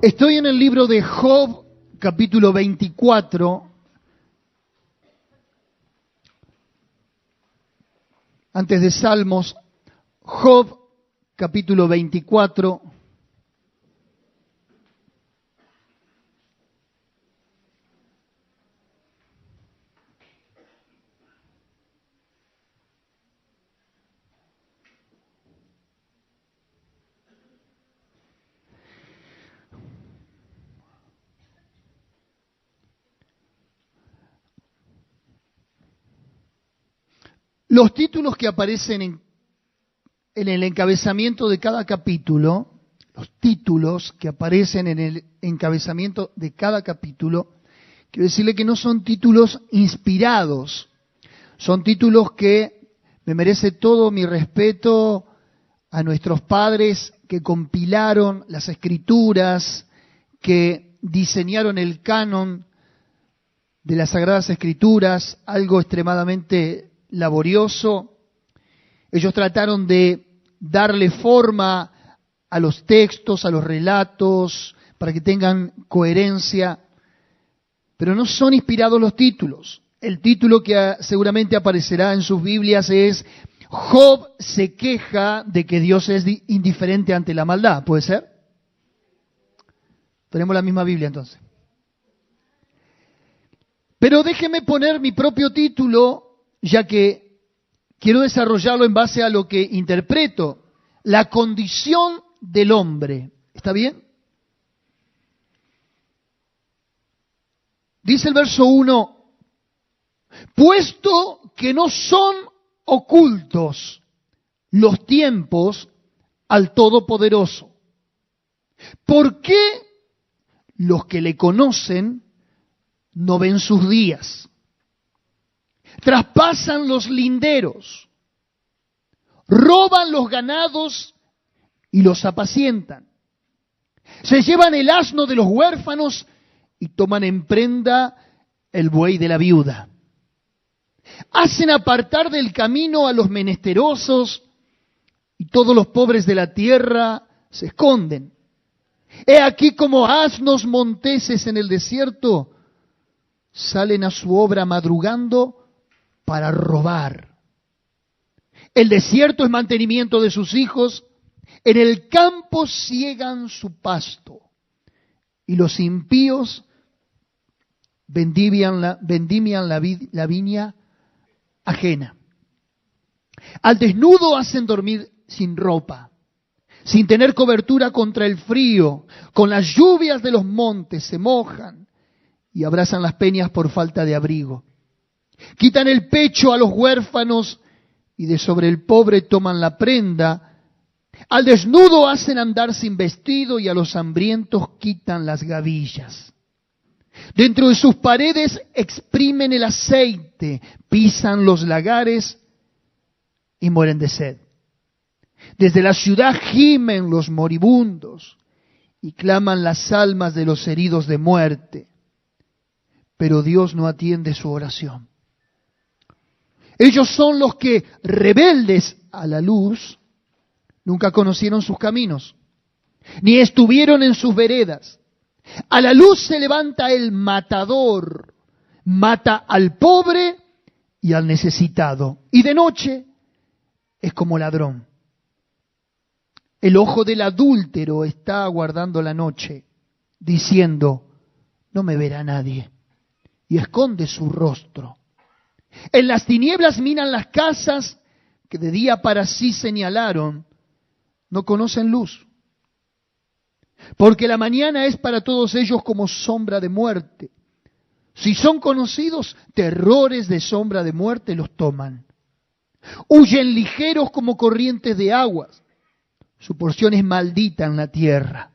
Estoy en el libro de Job, capítulo 24. Antes de Salmos, Job, capítulo 24. Los títulos que aparecen en el encabezamiento de cada capítulo, quiero decirle que no son títulos inspirados, son títulos que me merece todo mi respeto a nuestros padres que compilaron las escrituras, que diseñaron el canon de las Sagradas Escrituras, algo extremadamente laborioso. Ellos trataron de darle forma a los textos, a los relatos, para que tengan coherencia, pero no son inspirados los títulos. El título que seguramente aparecerá en sus Biblias es Job se queja de que Dios es indiferente ante la maldad. ¿Puede ser? Tenemos la misma Biblia entonces. Pero déjeme poner mi propio título, ya que quiero desarrollarlo en base a lo que interpreto, la condición del hombre. ¿Está bien? Dice el verso 1, puesto que no son ocultos los tiempos al Todopoderoso, ¿por qué los que le conocen no ven sus días? Traspasan los linderos, roban los ganados y los apacientan. Se llevan el asno de los huérfanos y toman en prenda el buey de la viuda. Hacen apartar del camino a los menesterosos y todos los pobres de la tierra se esconden. He aquí como asnos monteses en el desierto salen a su obra madrugando para robar. El desierto es mantenimiento de sus hijos, en el campo siegan su pasto, y los impíos vendimian la viña ajena. Al desnudo hacen dormir sin ropa, sin tener cobertura contra el frío, con las lluvias de los montes se mojan y abrazan las peñas por falta de abrigo. Quitan el pecho a los huérfanos y de sobre el pobre toman la prenda. Al desnudo hacen andar sin vestido y a los hambrientos quitan las gavillas. Dentro de sus paredes exprimen el aceite, pisan los lagares y mueren de sed. Desde la ciudad gimen los moribundos y claman las almas de los heridos de muerte. Pero Dios no atiende su oración. Ellos son los que, rebeldes a la luz, nunca conocieron sus caminos, ni estuvieron en sus veredas. A la luz se levanta el matador, mata al pobre y al necesitado, y de noche es como ladrón. El ojo del adúltero está aguardando la noche, diciendo, no me verá nadie, y esconde su rostro. En las tinieblas miran las casas que de día para sí señalaron, no conocen luz. Porque la mañana es para todos ellos como sombra de muerte. Si son conocidos, terrores de sombra de muerte los toman. Huyen ligeros como corrientes de aguas. Su porción es maldita en la tierra.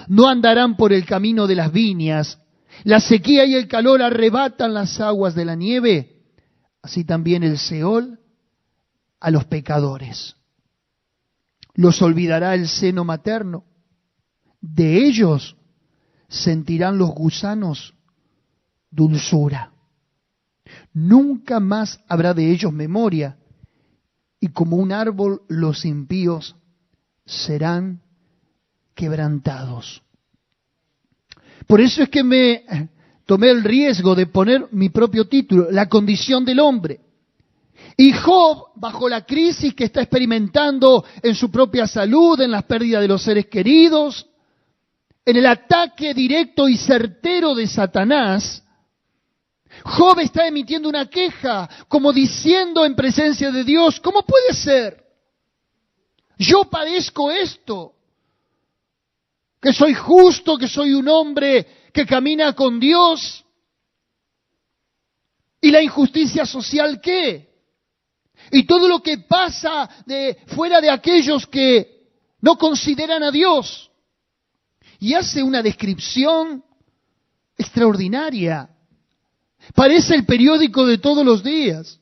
No andarán por el camino de las viñas. La sequía y el calor arrebatan las aguas de la nieve. Así también el Seol a los pecadores. Los olvidará el seno materno. De ellos sentirán los gusanos dulzura. Nunca más habrá de ellos memoria, y como un árbol los impíos serán quebrantados. Por eso es que me tomé el riesgo de poner mi propio título, La condición del hombre. Y Job, bajo la crisis que está experimentando en su propia salud, en la pérdida de los seres queridos, en el ataque directo y certero de Satanás, Job está emitiendo una queja, como diciendo en presencia de Dios, ¿cómo puede ser? Yo padezco esto, que soy justo, que soy un hombre que camina con Dios. ¿Y la injusticia social qué? Y todo lo que pasa fuera de aquellos que no consideran a Dios. Y hace una descripción extraordinaria. Parece el periódico de todos los días.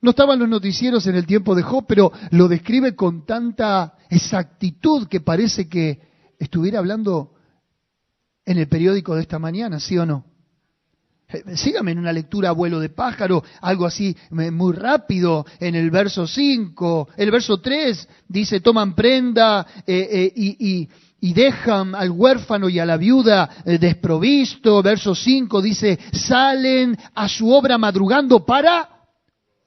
No estaban los noticieros en el tiempo de Job, pero lo describe con tanta exactitud que parece que estuviera hablando en el periódico de esta mañana, ¿sí o no? Sígame en una lectura a vuelo de pájaro, algo así muy rápido, en el verso 5. El verso 3 dice, toman prenda y dejan al huérfano y a la viuda desprovisto. Verso 5 dice, salen a su obra madrugando para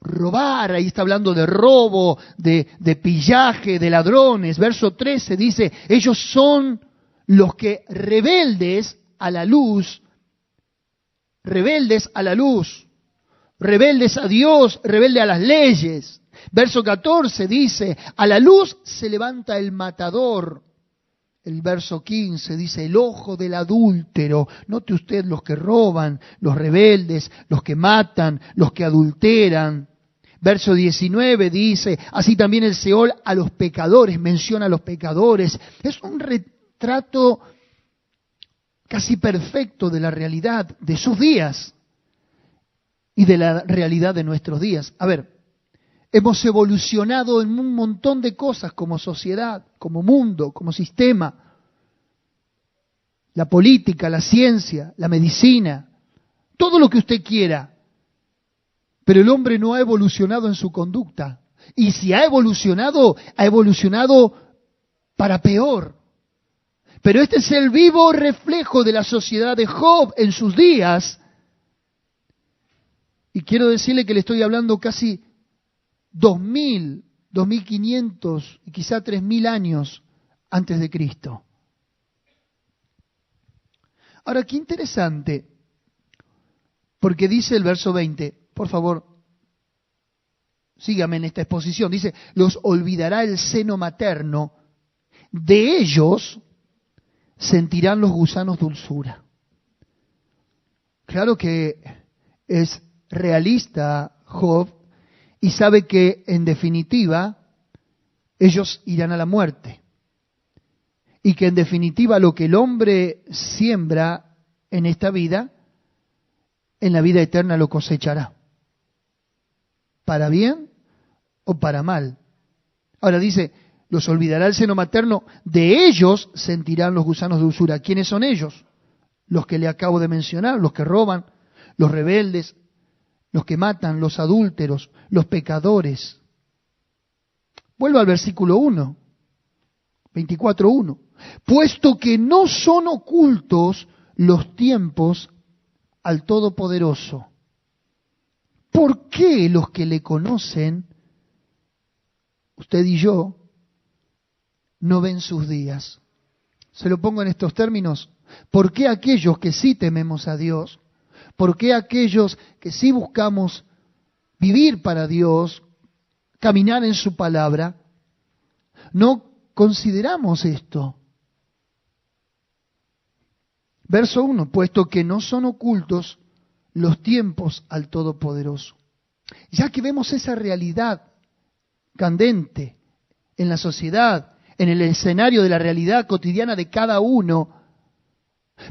robar. Ahí está hablando de robo, de pillaje, de ladrones. Verso 13 dice, ellos son los que rebeldes a la luz, rebeldes a Dios, rebelde a las leyes. Verso 14 dice, a la luz se levanta el matador. El verso 15 dice, el ojo del adúltero. Note usted los que roban, los rebeldes, los que matan, los que adulteran. Verso 19 dice, así también el Seol a los pecadores, menciona a los pecadores. Es un retrato casi perfecto de la realidad de sus días y de la realidad de nuestros días. A ver, hemos evolucionado en un montón de cosas como sociedad, como mundo, como sistema. La política, la ciencia, la medicina, todo lo que usted quiera. Pero el hombre no ha evolucionado en su conducta. Y si ha evolucionado para peor. Pero este es el vivo reflejo de la sociedad de Job en sus días. Y quiero decirle que le estoy hablando casi 2000, 2500 y quizá 3000 años antes de Cristo. Ahora, qué interesante, porque dice el verso 20, por favor, sígame en esta exposición, dice, los olvidará el seno materno, de ellos sentirán los gusanos dulzura. Claro que es realista Job y sabe que en definitiva ellos irán a la muerte. Y que en definitiva lo que el hombre siembra en esta vida, en la vida eterna lo cosechará. ¿Para bien o para mal? Ahora dice, los olvidará el seno materno, de ellos sentirán los gusanos de dulzura. ¿Quiénes son ellos? Los que le acabo de mencionar, los que roban, los rebeldes, los que matan, los adúlteros, los pecadores. Vuelvo al versículo 1, 24:1. Puesto que no son ocultos los tiempos al Todopoderoso, ¿por qué los que le conocen, usted y yo, no ven sus días? Se lo pongo en estos términos. ¿Por qué aquellos que sí tememos a Dios, por qué aquellos que sí buscamos vivir para Dios, caminar en su palabra, no consideramos esto? Verso 1, puesto que no son ocultos los tiempos al Todopoderoso. Ya que vemos esa realidad candente en la sociedad, en el escenario de la realidad cotidiana de cada uno,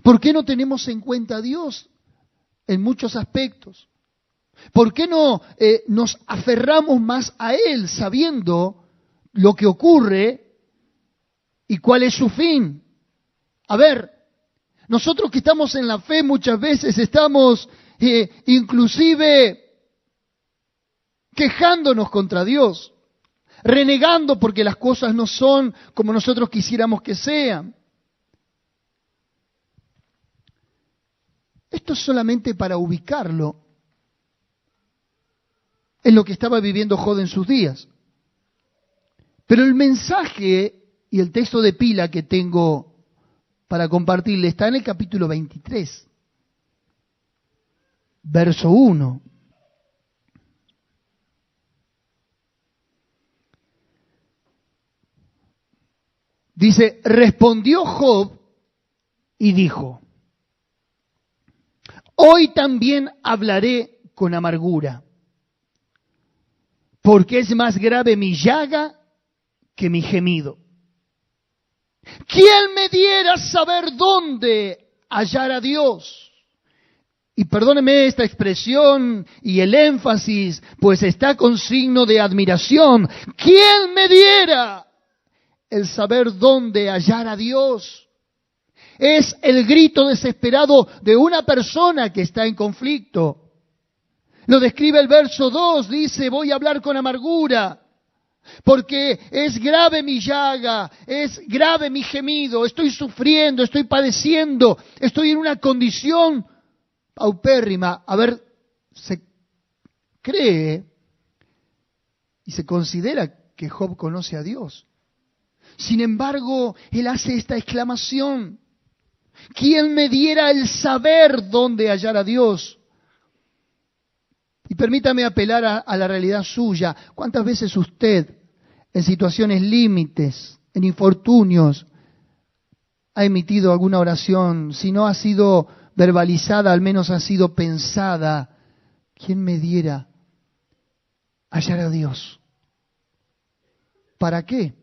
¿por qué no tenemos en cuenta a Dios en muchos aspectos? ¿Por qué no nos aferramos más a Él sabiendo lo que ocurre y cuál es su fin? A ver, nosotros que estamos en la fe muchas veces estamos inclusive quejándonos contra Dios, renegando porque las cosas no son como nosotros quisiéramos que sean. Esto es solamente para ubicarlo en lo que estaba viviendo Job en sus días. Pero el mensaje y el texto de pila que tengo para compartirle está en el capítulo 23, verso 1. Dice, respondió Job y dijo, hoy también hablaré con amargura, porque es más grave mi llaga que mi gemido. ¿Quién me diera saber dónde hallar a Dios? Y perdóneme esta expresión y el énfasis, pues está con signo de admiración. ¿Quién me diera el saber dónde hallar a Dios? Es el grito desesperado de una persona que está en conflicto. Lo describe el verso 2, dice, voy a hablar con amargura, porque es grave mi llaga, es grave mi gemido, estoy sufriendo, estoy padeciendo, estoy en una condición paupérrima. A ver, se cree y se considera que Job conoce a Dios. Sin embargo, él hace esta exclamación, ¿quién me diera el saber dónde hallar a Dios? Y permítame apelar a la realidad suya. ¿Cuántas veces usted, en situaciones límites, en infortunios, ha emitido alguna oración? Si no ha sido verbalizada, al menos ha sido pensada. ¿Quién me diera hallar a Dios? ¿Para qué?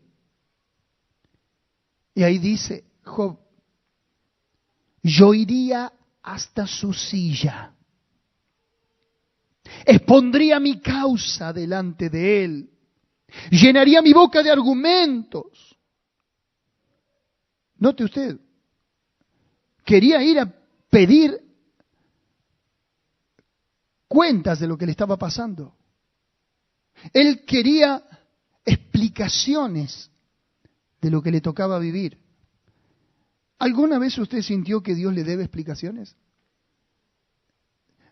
Y ahí dice Job, yo iría hasta su silla, expondría mi causa delante de él, llenaría mi boca de argumentos. Note usted, quería ir a pedir cuentas de lo que le estaba pasando. Él quería explicaciones de lo que le tocaba vivir. ¿Alguna vez usted sintió que Dios le debe explicaciones?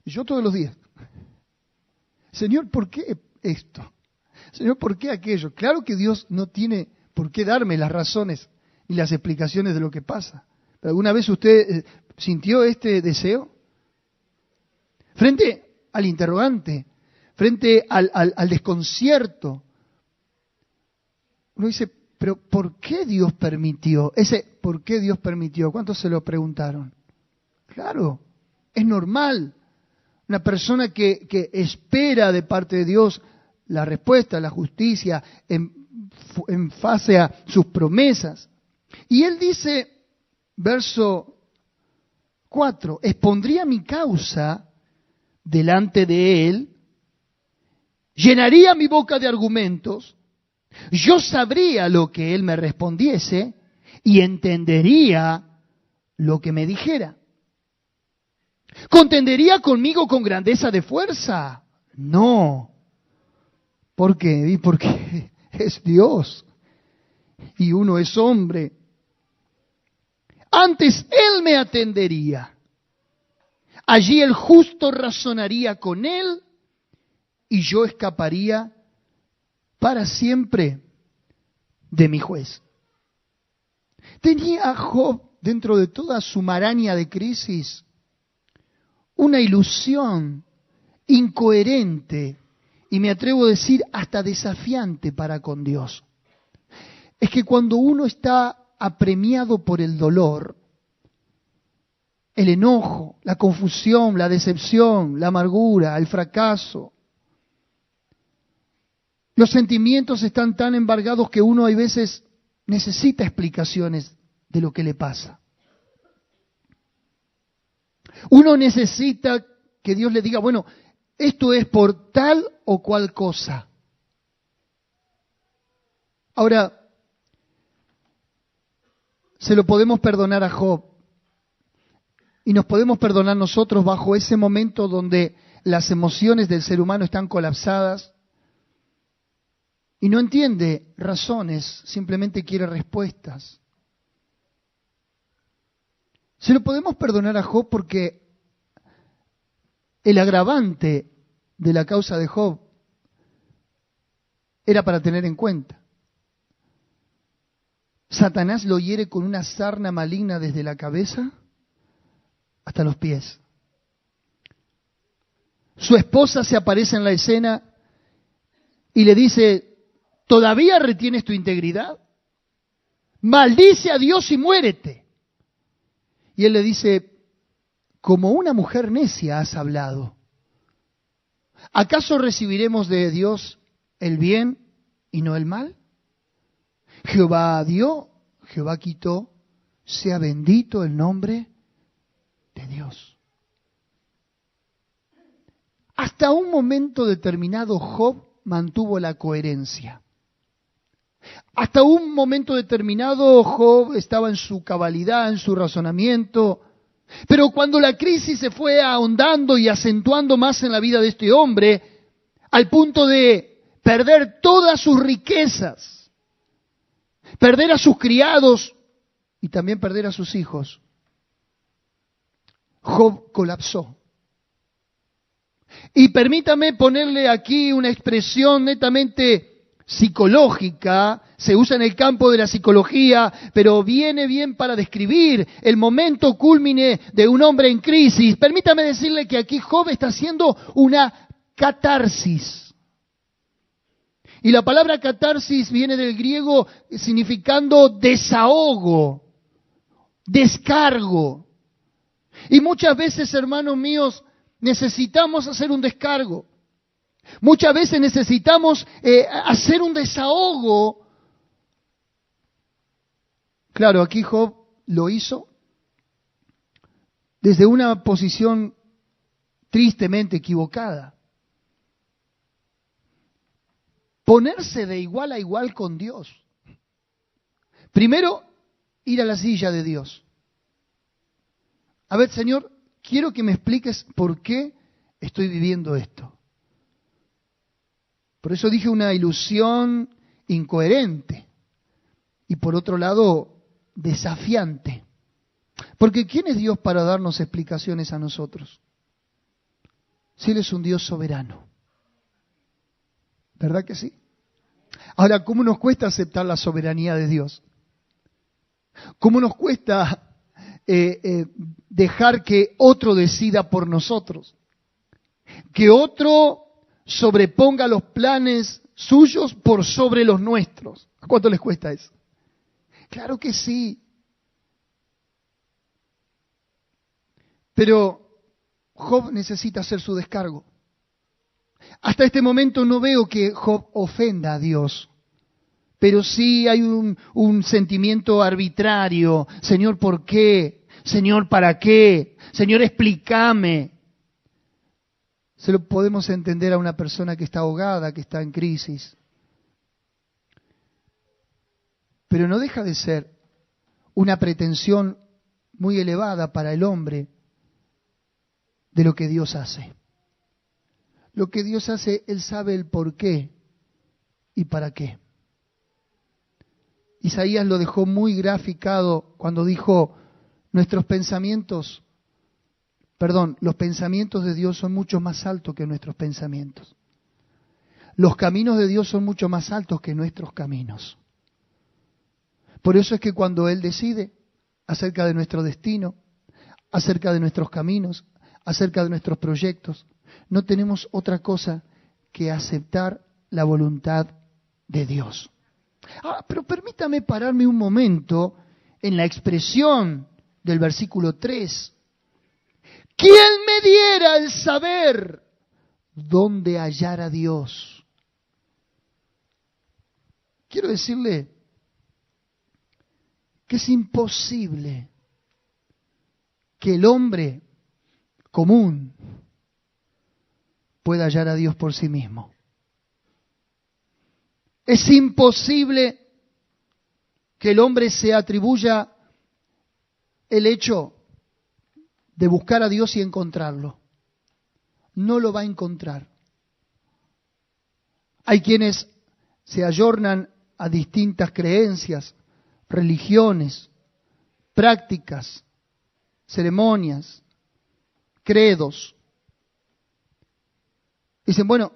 Yo todos los días. Señor, ¿por qué esto? Señor, ¿por qué aquello? Claro que Dios no tiene por qué darme las razones y las explicaciones de lo que pasa. ¿Pero alguna vez usted sintió este deseo? Frente al interrogante, frente al desconcierto, uno dice, pero ¿por qué Dios permitió? Ese ¿por qué Dios permitió? ¿Cuántos se lo preguntaron? Claro, es normal. Una persona que espera de parte de Dios la respuesta, la justicia, en fase a sus promesas. Y él dice, verso 4, expondría mi causa delante de él, llenaría mi boca de argumentos, yo sabría lo que él me respondiese y entendería lo que me dijera. ¿Contendería conmigo con grandeza de fuerza? No. ¿Por qué? Porque es Dios y uno es hombre. Antes Él me atendería. Allí el justo razonaría con Él y yo escaparía para siempre de mi juez. Tenía Job, dentro de toda su maraña de crisis, una ilusión incoherente y me atrevo a decir hasta desafiante para con Dios. Es que cuando uno está apremiado por el dolor, el enojo, la confusión, la decepción, la amargura, el fracaso, los sentimientos están tan embargados que uno hay veces necesita explicaciones de lo que le pasa. Uno necesita que Dios le diga, bueno, esto es por tal o cual cosa. Ahora, se lo podemos perdonar a Job y nos podemos perdonar nosotros bajo ese momento donde las emociones del ser humano están colapsadas y no entiende razones, simplemente quiere respuestas. Se lo podemos perdonar a Job porque el agravante de la causa de Job era para tener en cuenta. Satanás lo hiere con una sarna maligna desde la cabeza hasta los pies. Su esposa se aparece en la escena y le dice, ¿todavía retienes tu integridad? Maldice a Dios y muérete. Y él le dice, como una mujer necia has hablado. ¿Acaso recibiremos de Dios el bien y no el mal? Jehová dio, Jehová quitó, sea bendito el nombre de Dios. Hasta un momento determinado Job mantuvo la coherencia. Hasta un momento determinado Job estaba en su cabalidad, en su razonamiento. Pero cuando la crisis se fue ahondando y acentuando más en la vida de este hombre, al punto de perder todas sus riquezas, perder a sus criados y también perder a sus hijos, Job colapsó. Y permítame ponerle aquí una expresión netamente psicológica, se usa en el campo de la psicología, pero viene bien para describir el momento cúlmine de un hombre en crisis. Permítame decirle que aquí Job está haciendo una catarsis. Y la palabra catarsis viene del griego significando desahogo, descargo. Y muchas veces, hermanos míos, necesitamos hacer un descargo. Muchas veces necesitamos hacer un desahogo. Claro, aquí Job lo hizo desde una posición tristemente equivocada. Ponerse de igual a igual con Dios. Primero, ir a la silla de Dios. A ver, Señor, quiero que me expliques por qué estoy viviendo esto. Por eso dije una ilusión incoherente y por otro lado desafiante. Porque ¿quién es Dios para darnos explicaciones a nosotros? Si Él es un Dios soberano. ¿Verdad que sí? Ahora, ¿cómo nos cuesta aceptar la soberanía de Dios? ¿Cómo nos cuesta dejar que otro decida por nosotros? Que otro sobreponga los planes suyos por sobre los nuestros. ¿A cuánto les cuesta eso? Claro que sí. Pero Job necesita hacer su descargo. Hasta este momento no veo que Job ofenda a Dios. Pero sí hay un sentimiento arbitrario. Señor, ¿por qué? Señor, ¿para qué? Señor, explícame. Se lo podemos entender a una persona que está ahogada, que está en crisis. Pero no deja de ser una pretensión muy elevada para el hombre de lo que Dios hace. Lo que Dios hace, Él sabe el por qué y para qué. Isaías lo dejó muy graficado cuando dijo, los pensamientos de Dios son mucho más altos que nuestros pensamientos. Los caminos de Dios son mucho más altos que nuestros caminos. Por eso es que cuando Él decide acerca de nuestro destino, acerca de nuestros caminos, acerca de nuestros proyectos, no tenemos otra cosa que aceptar la voluntad de Dios. Pero permítame pararme un momento en la expresión del versículo 3. ¿Quién me diera el saber dónde hallar a Dios? Quiero decirle que es imposible que el hombre común pueda hallar a Dios por sí mismo. Es imposible que el hombre se atribuya el hecho de buscar a Dios y encontrarlo. No lo va a encontrar. Hay quienes se ayornan a distintas creencias, religiones, prácticas, ceremonias, credos, Dicen, bueno,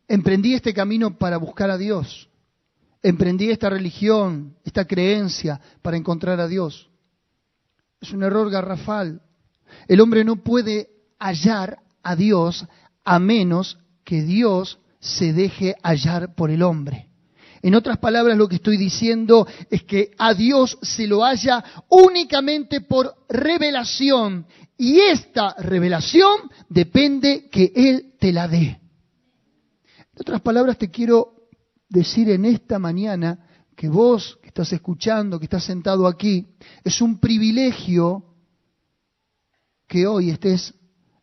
emprendí este camino para buscar a Dios. Emprendí esta religión, esta creencia para encontrar a Dios. Es un error garrafal. El hombre no puede hallar a Dios a menos que Dios se deje hallar por el hombre. En otras palabras, lo que estoy diciendo es que a Dios se lo halla únicamente por revelación. Y esta revelación depende que Él te la dé. En otras palabras, te quiero decir en esta mañana que vos que estás escuchando, que estás sentado aquí, es un privilegio que hoy estés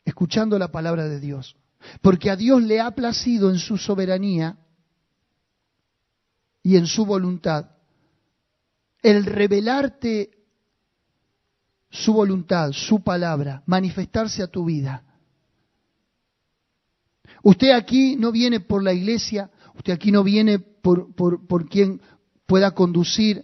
escuchando la palabra de Dios. Porque a Dios le ha placido en su soberanía y en su voluntad el revelarte su voluntad, su palabra, manifestarse a tu vida. Usted aquí no viene por la iglesia, usted aquí no viene por quien pueda conducir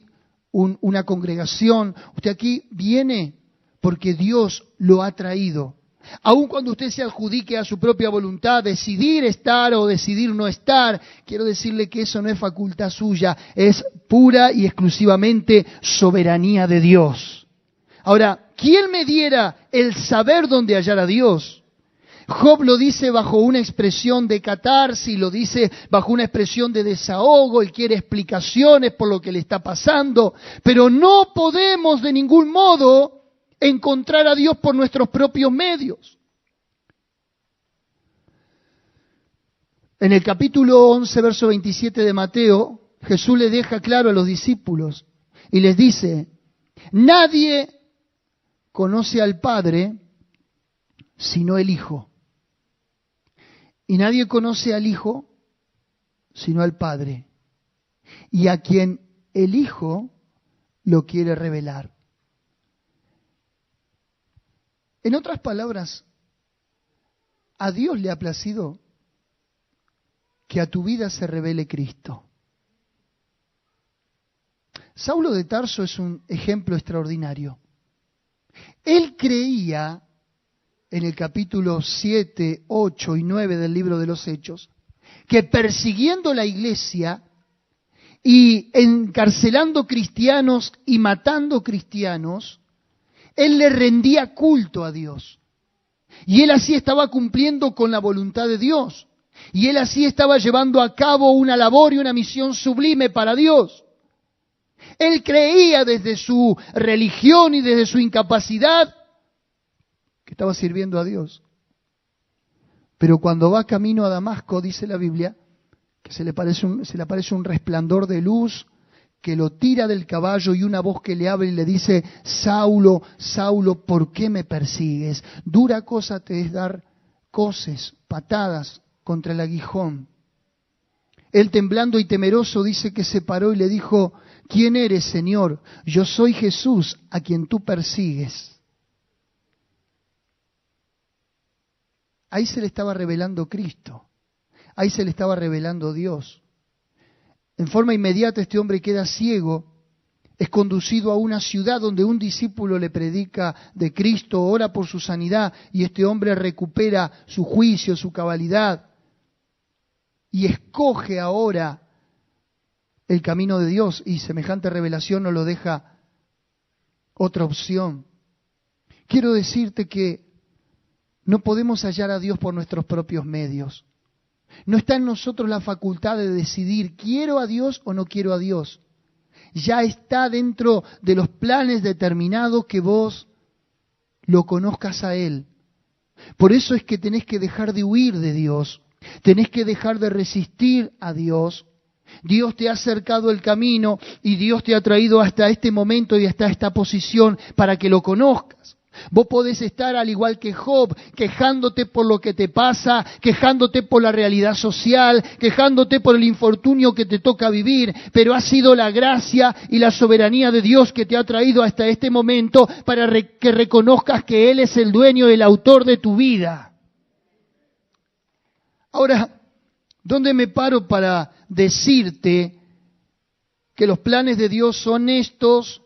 una congregación, usted aquí viene porque Dios lo ha traído. Aun cuando usted se adjudique a su propia voluntad, decidir estar o decidir no estar, quiero decirle que eso no es facultad suya, es pura y exclusivamente soberanía de Dios. Ahora, ¿quién me diera el saber dónde hallar a Dios? Job lo dice bajo una expresión de catarsis, lo dice bajo una expresión de desahogo, él quiere explicaciones por lo que le está pasando, pero no podemos de ningún modo encontrar a Dios por nuestros propios medios. En el capítulo 11, verso 27 de Mateo, Jesús le deja claro a los discípulos y les dice, nadie conoce al Padre sino el Hijo. Y nadie conoce al Hijo sino al Padre. Y a quien el Hijo lo quiere revelar. En otras palabras, a Dios le ha placido que a tu vida se revele Cristo. Saulo de Tarso es un ejemplo extraordinario. Él creía, en el capítulo 7, 8 y 9 del libro de los Hechos, que persiguiendo la iglesia y encarcelando cristianos y matando cristianos, él le rendía culto a Dios. Y él así estaba cumpliendo con la voluntad de Dios. Y él así estaba llevando a cabo una labor y una misión sublime para Dios. Él creía desde su religión y desde su incapacidad que estaba sirviendo a Dios. Pero cuando va camino a Damasco, dice la Biblia, que se le aparece un resplandor de luz que lo tira del caballo y una voz que le habla y le dice, Saulo, Saulo, ¿por qué me persigues? Dura cosa te es dar coces, patadas contra el aguijón. Él temblando y temeroso dice que se paró y le dijo, ¿quién eres, Señor? Yo soy Jesús, a quien tú persigues. Ahí se le estaba revelando Cristo. Ahí se le estaba revelando Dios. En forma inmediata este hombre queda ciego, es conducido a una ciudad donde un discípulo le predica de Cristo, ora por su sanidad y este hombre recupera su juicio, su cabalidad y escoge ahora el camino de Dios y semejante revelación no lo deja otra opción. Quiero decirte que no podemos hallar a Dios por nuestros propios medios. No está en nosotros la facultad de decidir, ¿quiero a Dios o no quiero a Dios? Ya está dentro de los planes determinados que vos lo conozcas a Él. Por eso es que tenés que dejar de huir de Dios, tenés que dejar de resistir a Dios. Dios te ha acercado el camino y Dios te ha traído hasta este momento y hasta esta posición para que lo conozcas. Vos podés estar al igual que Job, quejándote por lo que te pasa, quejándote por la realidad social, quejándote por el infortunio que te toca vivir, pero ha sido la gracia y la soberanía de Dios que te ha traído hasta este momento para que reconozcas que Él es el dueño y el autor de tu vida. Ahora, ¿dónde me paro para decirte que los planes de Dios son estos?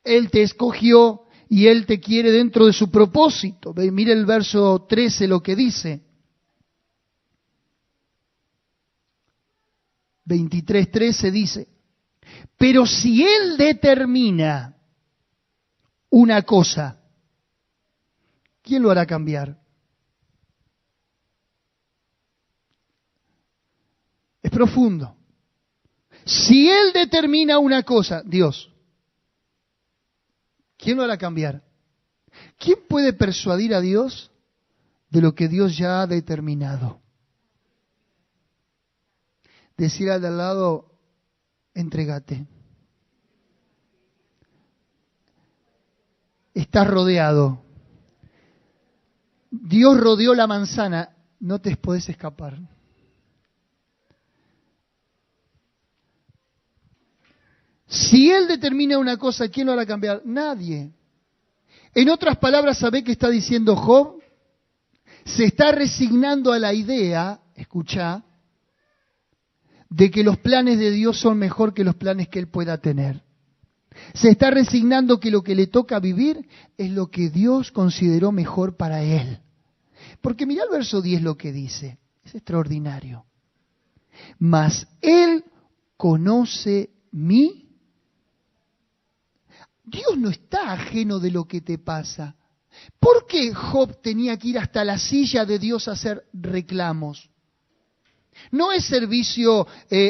Él te escogió y Él te quiere dentro de su propósito. Mire el verso 13 lo que dice. 23:13 dice, pero si Él determina una cosa, ¿quién lo hará cambiar? Es profundo. Si Él determina una cosa, Dios, ¿quién lo hará cambiar? ¿Quién puede persuadir a Dios de lo que Dios ya ha determinado? Decir al de al lado, entrégate. Estás rodeado. Dios rodeó la manzana, no te podés escapar. Si Él determina una cosa, ¿quién lo hará cambiar? Nadie. En otras palabras, ¿sabe qué está diciendo Job? Se está resignando a la idea, escuchá, de que los planes de Dios son mejor que los planes que él pueda tener. Se está resignando que lo que le toca vivir es lo que Dios consideró mejor para él. Porque mirá el verso 10 lo que dice, es extraordinario. Mas Él conoce mi. Dios no está ajeno de lo que te pasa. ¿Por qué Job tenía que ir hasta la silla de Dios a hacer reclamos? No es servicio,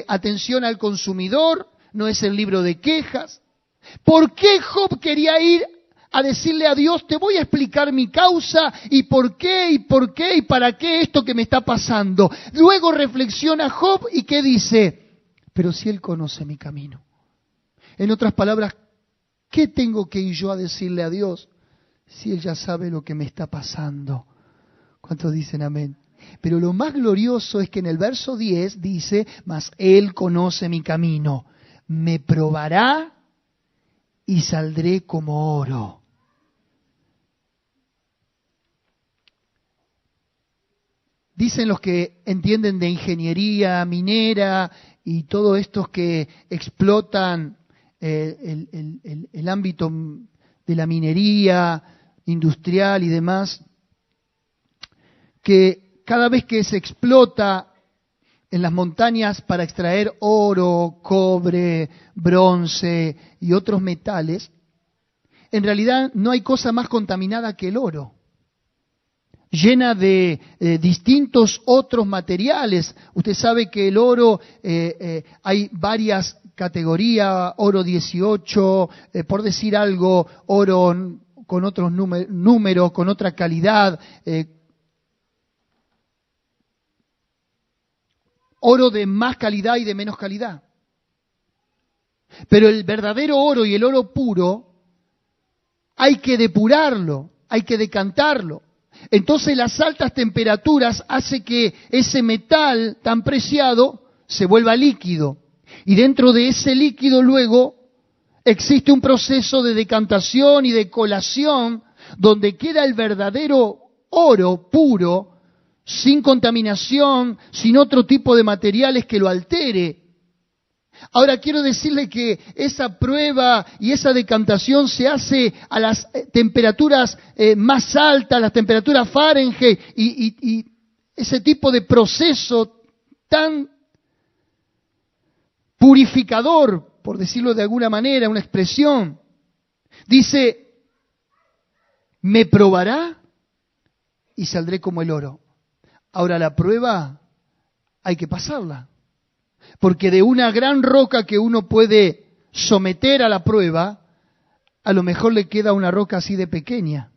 atención al consumidor, no es el libro de quejas. ¿Por qué Job quería ir a decirle a Dios, te voy a explicar mi causa y por qué y para qué esto que me está pasando? Luego reflexiona Job y ¿qué dice? Pero si Él conoce mi camino. En otras palabras, ¿qué tengo que ir yo a decirle a Dios si Él ya sabe lo que me está pasando? ¿Cuántos dicen amén? Pero lo más glorioso es que en el verso 10 dice, mas Él conoce mi camino, me probará y saldré como oro. Dicen los que entienden de ingeniería minera y todos estos que explotan el ámbito de la minería industrial y demás, que cada vez que se explota en las montañas para extraer oro, cobre, bronce y otros metales, en realidad no hay cosa más contaminada que el oro, llena de distintos otros materiales. Usted sabe que el oro, hay varias categorías, oro 18, por decir algo, oro con otros números, con otra calidad, oro de más calidad y de menos calidad. Pero el verdadero oro y el oro puro hay que depurarlo, hay que decantarlo. Entonces las altas temperaturas hacen que ese metal tan preciado se vuelva líquido. Y dentro de ese líquido luego existe un proceso de decantación y de colación donde queda el verdadero oro puro, sin contaminación, sin otro tipo de materiales que lo altere. Ahora quiero decirle que esa prueba y esa decantación se hace a las temperaturas más altas, las temperaturas Fahrenheit, y ese tipo de proceso tan purificador, por decirlo de alguna manera, una expresión. Dice, me probará y saldré como el oro. Ahora la prueba hay que pasarla. Porque de una gran roca que uno puede someter a la prueba, a lo mejor le queda una roca así de pequeña,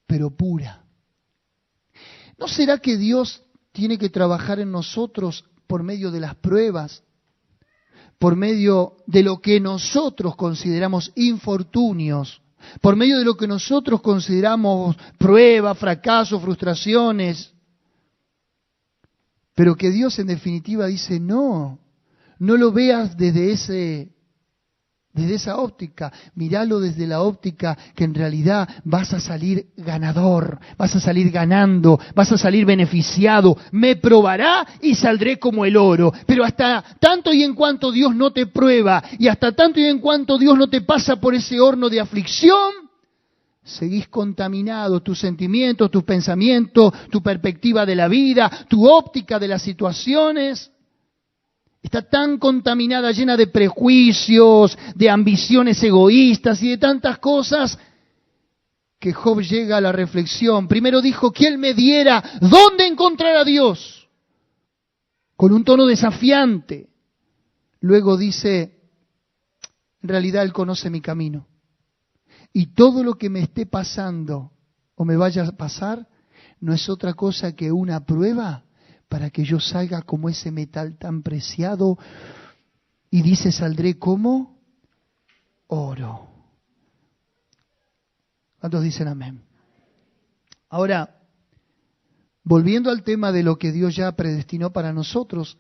pero pura. ¿No será que Dios tiene que trabajar en nosotros por medio de las pruebas, por medio de lo que nosotros consideramos infortunios, por medio de lo que nosotros consideramos pruebas, fracasos, frustraciones? Pero que Dios en definitiva dice, no lo veas desde esa óptica, míralo desde la óptica que en realidad vas a salir ganador, vas a salir ganando, vas a salir beneficiado, me probará y saldré como el oro. Pero hasta tanto y en cuanto Dios no te prueba y hasta tanto y en cuanto Dios no te pasa por ese horno de aflicción, seguís contaminado, tus sentimientos, tus pensamientos, tu perspectiva de la vida, tu óptica de las situaciones, está tan contaminada, llena de prejuicios, de ambiciones egoístas y de tantas cosas, que Job llega a la reflexión. Primero dijo, ¿quién me diera dónde encontrar a Dios? Con un tono desafiante. Luego dice, en realidad Él conoce mi camino. Y todo lo que me esté pasando o me vaya a pasar, no es otra cosa que una prueba para que yo salga como ese metal tan preciado. Y dice, saldré como oro. ¿Cuántos dicen amén? Ahora, volviendo al tema de lo que Dios ya predestinó para nosotros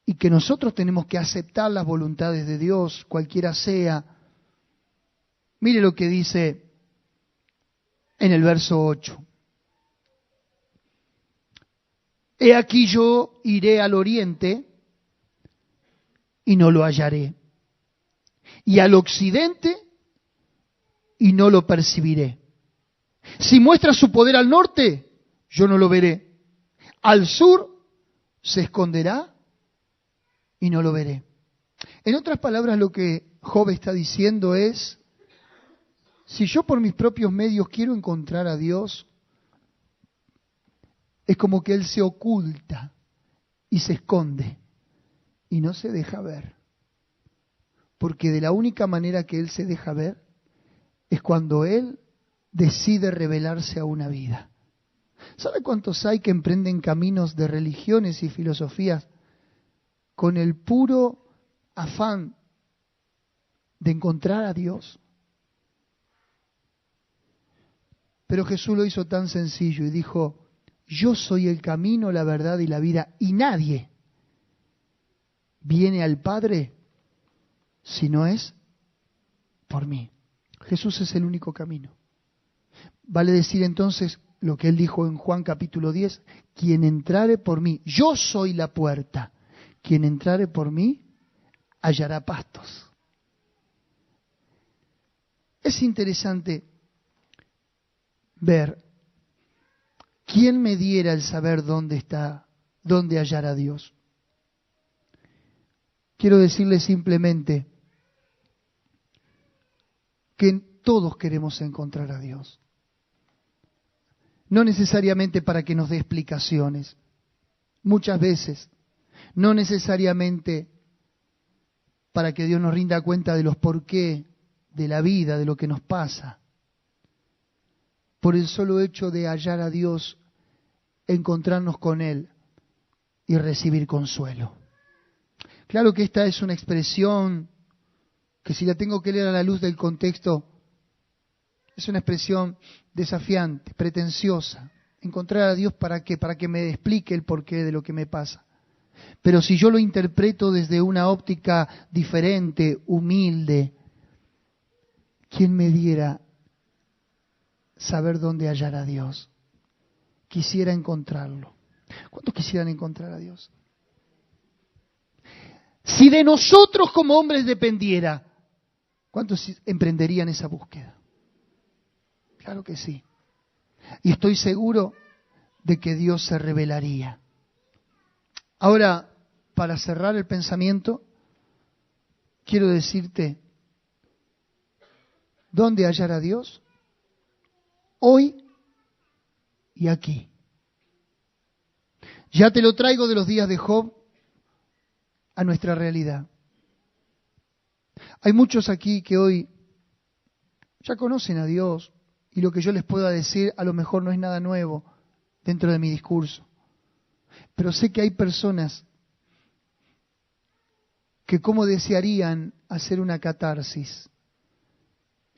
y que nosotros tenemos que aceptar las voluntades de Dios, cualquiera sea. Mire lo que dice en el verso 8. He aquí yo iré al oriente y no lo hallaré, y al occidente y no lo percibiré. Si muestra su poder al norte, yo no lo veré. Al sur se esconderá y no lo veré. En otras palabras, lo que Job está diciendo es, si yo por mis propios medios quiero encontrar a Dios, es como que Él se oculta y se esconde y no se deja ver. Porque de la única manera que Él se deja ver es cuando Él decide revelarse a una vida. ¿Sabe cuántos hay que emprenden caminos de religiones y filosofías con el puro afán de encontrar a Dios? Pero Jesús lo hizo tan sencillo y dijo, yo soy el camino, la verdad y la vida, y nadie viene al Padre si no es por mí. Jesús es el único camino. Vale decir entonces lo que Él dijo en Juan capítulo 10, quien entrare por mí, yo soy la puerta, quien entrare por mí hallará pastos. Es interesante ver quién me diera el saber dónde está, dónde hallar a Dios. Quiero decirle simplemente que todos queremos encontrar a Dios. No necesariamente para que nos dé explicaciones. Muchas veces, no necesariamente para que Dios nos rinda cuenta de los porqué de la vida, de lo que nos pasa. Por el solo hecho de hallar a Dios, encontrarnos con Él y recibir consuelo. Claro que esta es una expresión que si la tengo que leer a la luz del contexto, es una expresión desafiante, pretenciosa. Encontrar a Dios ¿para qué? Para que me explique el porqué de lo que me pasa. Pero si yo lo interpreto desde una óptica diferente, humilde, ¿quién me diera saber dónde hallar a Dios? Quisiera encontrarlo. ¿Cuántos quisieran encontrar a Dios? Si de nosotros como hombres dependiera, ¿cuántos emprenderían esa búsqueda? Claro que sí. Y estoy seguro de que Dios se revelaría. Ahora, para cerrar el pensamiento, quiero decirte, ¿dónde hallar a Dios? Hoy y aquí. Ya te lo traigo de los días de Job a nuestra realidad. Hay muchos aquí que hoy ya conocen a Dios y lo que yo les pueda decir a lo mejor no es nada nuevo dentro de mi discurso. Pero sé que hay personas que como desearían hacer una catarsis.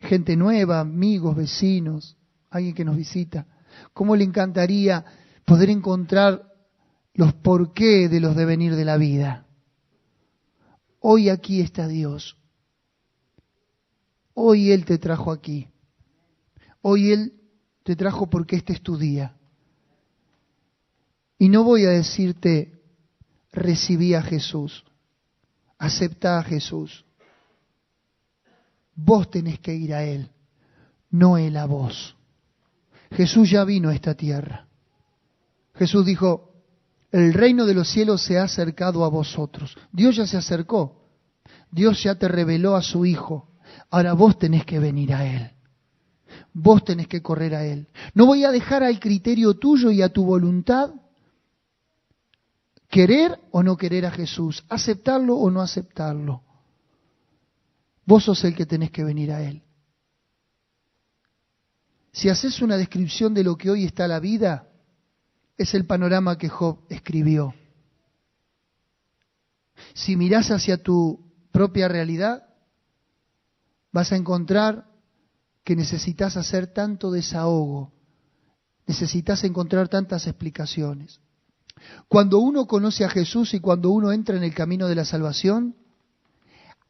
Gente nueva, amigos, vecinos, alguien que nos visita. Cómo le encantaría poder encontrar los porqué de los devenir de la vida. Hoy aquí está Dios. Hoy Él te trajo aquí. Hoy Él te trajo porque este es tu día. Y no voy a decirte, recibí a Jesús, acepta a Jesús. Vos tenés que ir a Él. no Él a vos. Jesús ya vino a esta tierra. Jesús dijo, el reino de los cielos se ha acercado a vosotros. Dios ya se acercó. Dios ya te reveló a su Hijo. Ahora vos tenés que venir a Él. Vos tenés que correr a Él. No voy a dejar al criterio tuyo y a tu voluntad querer o no querer a Jesús, aceptarlo o no aceptarlo. Vos sos el que tenés que venir a Él. Si haces una descripción de lo que hoy está la vida, es el panorama que Job escribió. Si mirás hacia tu propia realidad, vas a encontrar que necesitas hacer tanto desahogo, necesitas encontrar tantas explicaciones. Cuando uno conoce a Jesús y cuando uno entra en el camino de la salvación,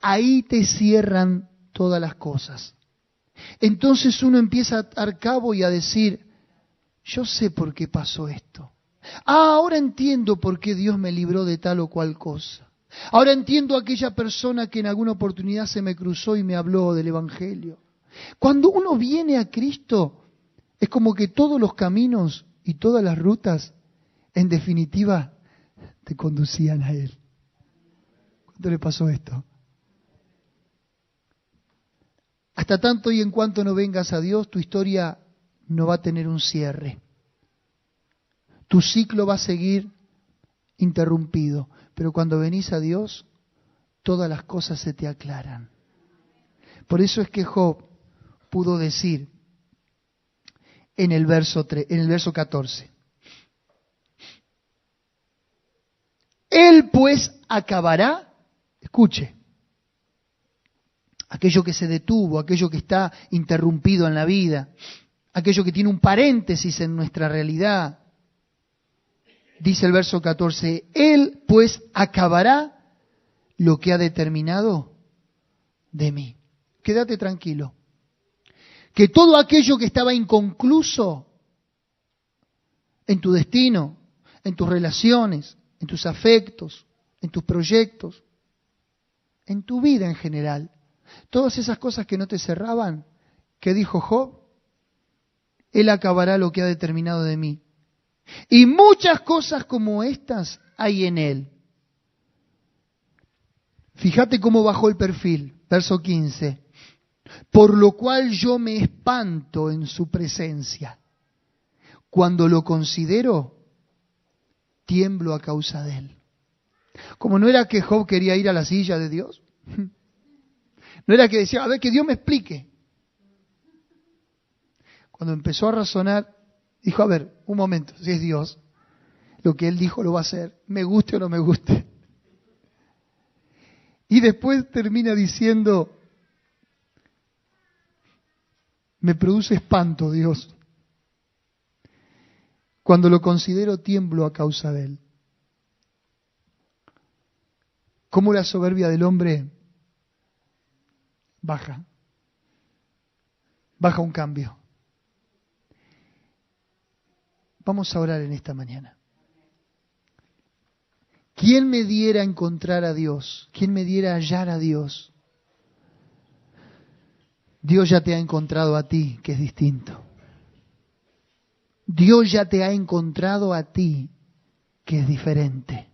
ahí te cierran todas las cosas. Entonces uno empieza a atar cabo y a decir, yo sé por qué pasó esto. Ahora entiendo por qué Dios me libró de tal o cual cosa. Ahora entiendo a aquella persona que en alguna oportunidad se me cruzó y me habló del Evangelio. Cuando uno viene a Cristo, es como que todos los caminos y todas las rutas, en definitiva, te conducían a Él. ¿Cuánto le pasó esto? Hasta tanto y en cuanto no vengas a Dios, tu historia no va a tener un cierre. Tu ciclo va a seguir interrumpido. Pero cuando venís a Dios, todas las cosas se te aclaran. Por eso es que Job pudo decir en el verso 14. Él pues acabará, escuche, aquello que se detuvo, aquello que está interrumpido en la vida, aquello que tiene un paréntesis en nuestra realidad. Dice el verso 14, Él pues acabará lo que ha determinado de mí. Quédate tranquilo. Que todo aquello que estaba inconcluso en tu destino, en tus relaciones, en tus afectos, en tus proyectos, en tu vida en general, todas esas cosas que no te cerraban, ¿qué dijo Job? Él acabará lo que ha determinado de mí. Y muchas cosas como estas hay en Él. Fíjate cómo bajó el perfil, verso 15. Por lo cual yo me espanto en su presencia. Cuando lo considero, tiemblo a causa de Él. Como no era que Job quería ir a la silla de Dios. No era que decía, a ver, que Dios me explique. Cuando empezó a razonar, dijo, a ver, un momento, si es Dios, lo que Él dijo lo va a hacer, me guste o no me guste. Y después termina diciendo, me produce espanto, Dios. Cuando lo considero, tiemblo a causa de Él. ¿Cómo la soberbia del hombre baja? Baja un cambio. Vamos a orar en esta mañana. ¿Quién me diera a encontrar a Dios? ¿Quién me diera a hallar a Dios? Dios ya te ha encontrado a ti, que es distinto. Dios ya te ha encontrado a ti, que es diferente.